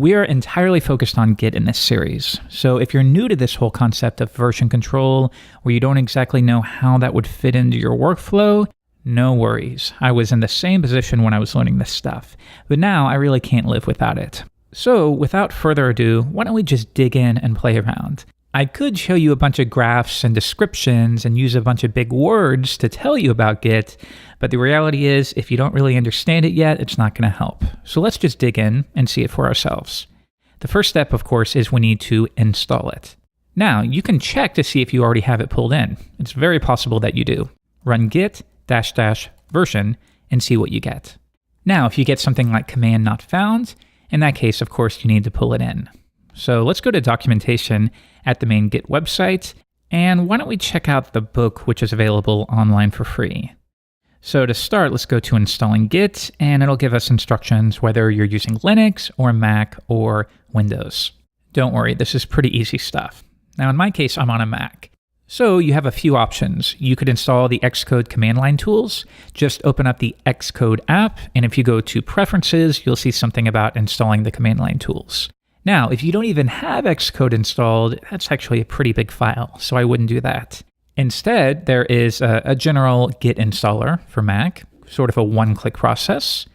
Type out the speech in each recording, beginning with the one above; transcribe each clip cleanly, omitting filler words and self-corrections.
We are entirely focused on Git in this series. So if you're new to this whole concept of version control, or you don't exactly know how that would fit into your workflow, no worries. I was in the same position when I was learning this stuff, but now I really can't live without it. So without further ado, why don't we just dig in and play around? I could show you a bunch of graphs and descriptions and use a bunch of big words to tell you about Git, but the reality is if you don't really understand it yet, it's not going to help. So let's just dig in and see it for ourselves. The first step, of course, is we need to install it. Now, you can check to see if you already have it pulled in. It's very possible that you do. Run git -- version and see what you get. Now, if you get something like command not found, in that case, of course, you need to pull it in. So let's go to documentation at the main Git website, and why don't we check out the book, which is available online for free. So to start, let's go to installing Git, and it'll give us instructions whether you're using Linux or Mac or Windows. Don't worry, this is pretty easy stuff. Now in my case, I'm on a Mac. So you have a few options. You could install the Xcode command line tools. Just open up the Xcode app, and if you go to Preferences, you'll see something about installing the command line tools. Now, if you don't even have Xcode installed, that's actually a pretty big file, so I wouldn't do that. Instead, there is a general Git installer for Mac, sort of a one-click process,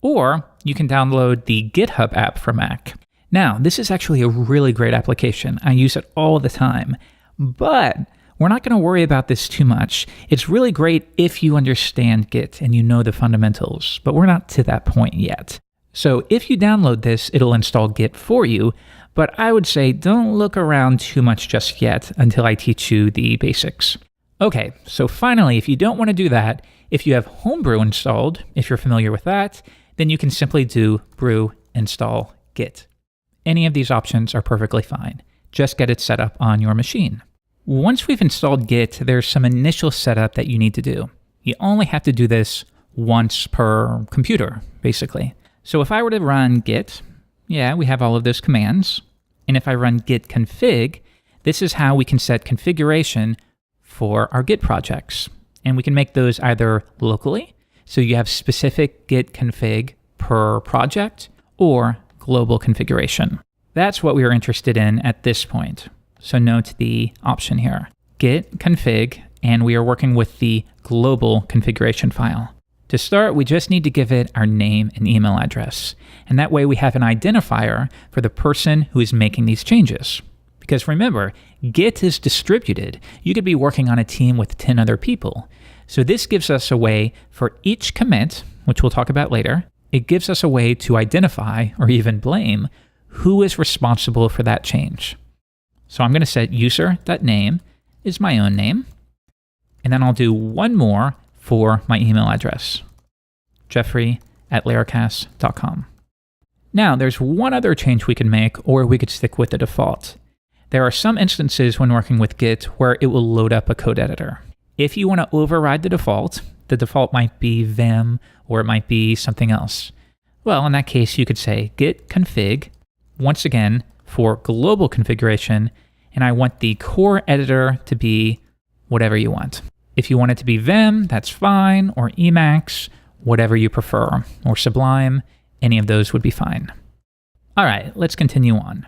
or you can download the GitHub app for Mac. Now, this is actually a really great application. I use it all the time, but we're not going to worry about this too much. It's really great if you understand Git and you know the fundamentals, but we're not to that point yet. So if you download this, it'll install Git for you, but I would say don't look around too much just yet until I teach you the basics. Okay, so finally, if you don't want to do that, if you have Homebrew installed, if you're familiar with that, then you can simply do brew install Git. Any of these options are perfectly fine. Just get it set up on your machine. Once we've installed Git, there's some initial setup that you need to do. You only have to do this once per computer, basically. So if I were to run git, we have all of those commands. And if I run git config, this is how we can set configuration for our Git projects. And we can make those either locally, so you have specific git config per project, or global configuration. That's what we are interested in at this point. So note the option here, git config, and we are working with the global configuration file. To start, we just need to give it our name and email address. And that way we have an identifier for the person who is making these changes. Because remember, Git is distributed. You could be working on a team with 10 other people. So this gives us a way for each commit, which we'll talk about later, it gives us a way to identify or even blame who is responsible for that change. So I'm going to set user.name is my own name. And then I'll do one more for my email address, jeffrey@laracast.com. Now, there's one other change we can make, or we could stick with the default. There are some instances when working with Git where it will load up a code editor. If you want to override the default might be Vim, or it might be something else. Well, in that case, you could say git config, once again, for global configuration, and I want the core editor to be whatever you want. If you want it to be Vim, that's fine, or Emacs, whatever you prefer, or Sublime, any of those would be fine. All right, let's continue on.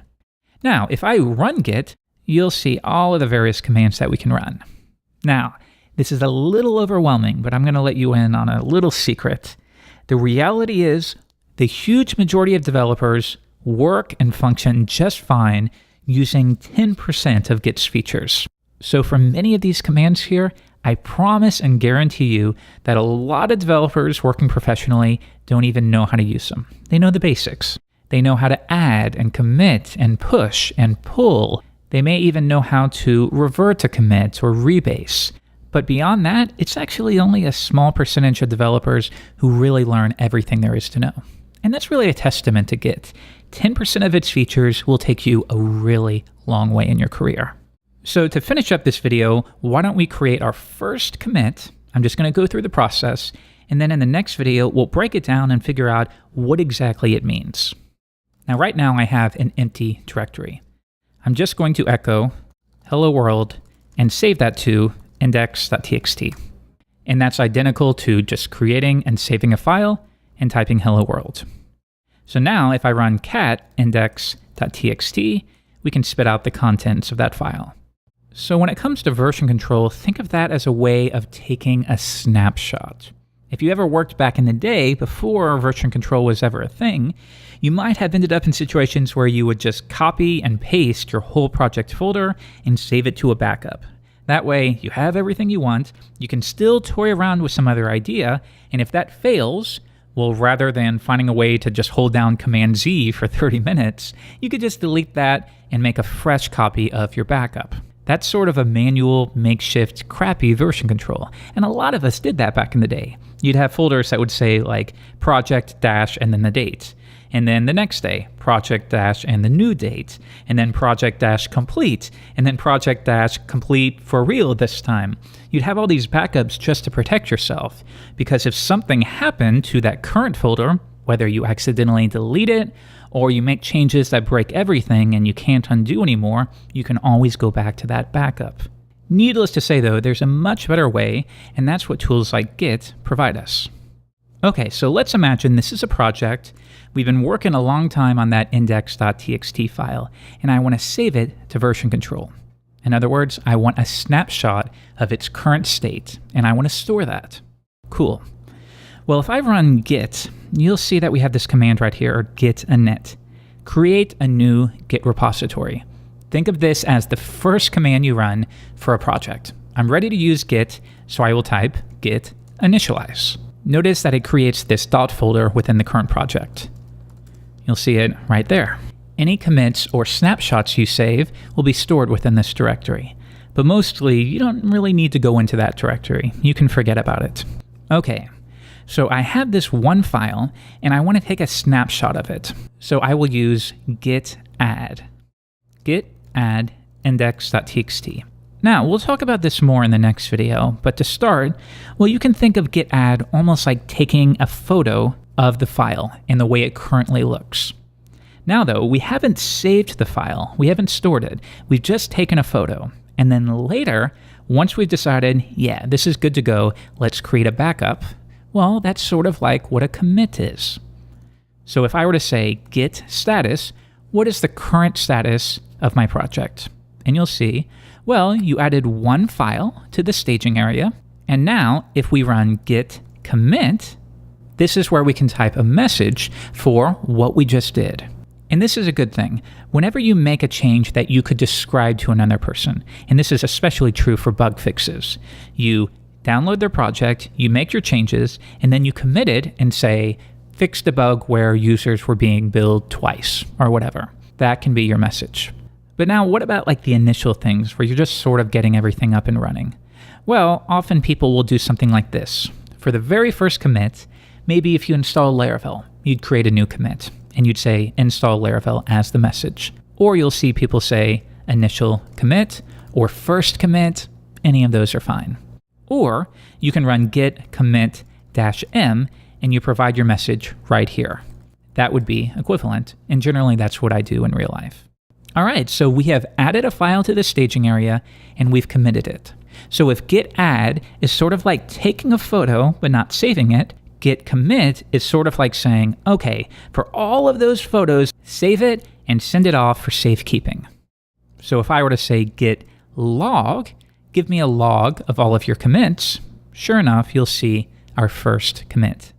Now, if I run Git, you'll see all of the various commands that we can run. Now, this is a little overwhelming, but I'm going to let you in on a little secret. The reality is, the huge majority of developers work and function just fine using 10% of Git's features. So for many of these commands here, I promise and guarantee you that a lot of developers working professionally don't even know how to use them. They know the basics. They know how to add and commit and push and pull. They may even know how to revert a commit or rebase. But beyond that, it's actually only a small percentage of developers who really learn everything there is to know. And that's really a testament to Git. 10% of its features will take you a really long way in your career. So to finish up this video, why don't we create our first commit? I'm just going to go through the process, and then in the next video, we'll break it down and figure out what exactly it means. Now, right now, I have an empty directory. I'm just going to echo hello world and save that to index.txt. And that's identical to just creating and saving a file and typing hello world. So now if I run cat index.txt, we can spit out the contents of that file. So when it comes to version control, think of that as a way of taking a snapshot. If you ever worked back in the day before version control was ever a thing, you might have ended up in situations where you would just copy and paste your whole project folder and save it to a backup. That way, you have everything you want, you can still toy around with some other idea, and if that fails, well, rather than finding a way to just hold down Command Z for 30 minutes, you could just delete that and make a fresh copy of your backup. That's sort of a manual, makeshift, crappy version control. And a lot of us did that back in the day. You'd have folders that would say like project dash and then the date. And then the next day, project dash and the new date. And then project dash complete. And then project dash complete for real this time. You'd have all these backups just to protect yourself. Because if something happened to that current folder, whether you accidentally delete it or you make changes that break everything and you can't undo anymore, you can always go back to that backup. Needless to say though, there's a much better way, and that's what tools like Git provide us. Okay, so let's imagine this is a project. We've been working a long time on that index.txt file, and I want to save it to version control. In other words, I want a snapshot of its current state, and I want to store that. Cool. Well, if I run git, you'll see that we have this command right here, git init. Create a new Git repository. Think of this as the first command you run for a project. I'm ready to use Git, so I will type git initialize. Notice that it creates this dot folder within the current project. You'll see it right there. Any commits or snapshots you save will be stored within this directory. But mostly, you don't really need to go into that directory. You can forget about it. Okay. So I have this one file, and I want to take a snapshot of it. So I will use git add. Git add index.txt. Now, we'll talk about this more in the next video, but to start, well, you can think of git add almost like taking a photo of the file and the way it currently looks. Now though, we haven't saved the file, we haven't stored it, we've just taken a photo. And then later, once we've decided, yeah, this is good to go, let's create a backup, well, that's sort of like what a commit is. So if I were to say git status, what is the current status of my project? And you'll see, well, you added one file to the staging area. And now if we run git commit, this is where we can type a message for what we just did. And this is a good thing. Whenever you make a change that you could describe to another person, and this is especially true for bug fixes, you download their project, you make your changes, and then you commit it and say, fix the bug where users were being billed twice, or whatever. That can be your message. But now what about like the initial things where you're just sort of getting everything up and running? Well, often people will do something like this. For the very first commit, maybe if you install Laravel, you'd create a new commit, and you'd say install Laravel as the message. Or you'll see people say initial commit or first commit, any of those are fine. Or you can run git commit -m and you provide your message right here. That would be equivalent, and generally that's what I do in real life. All right, so we have added a file to the staging area and we've committed it. So if git add is sort of like taking a photo but not saving it, git commit is sort of like saying, okay, for all of those photos, save it and send it off for safekeeping. So if I were to say git log, give me a log of all of your commits, sure enough, you'll see our first commit.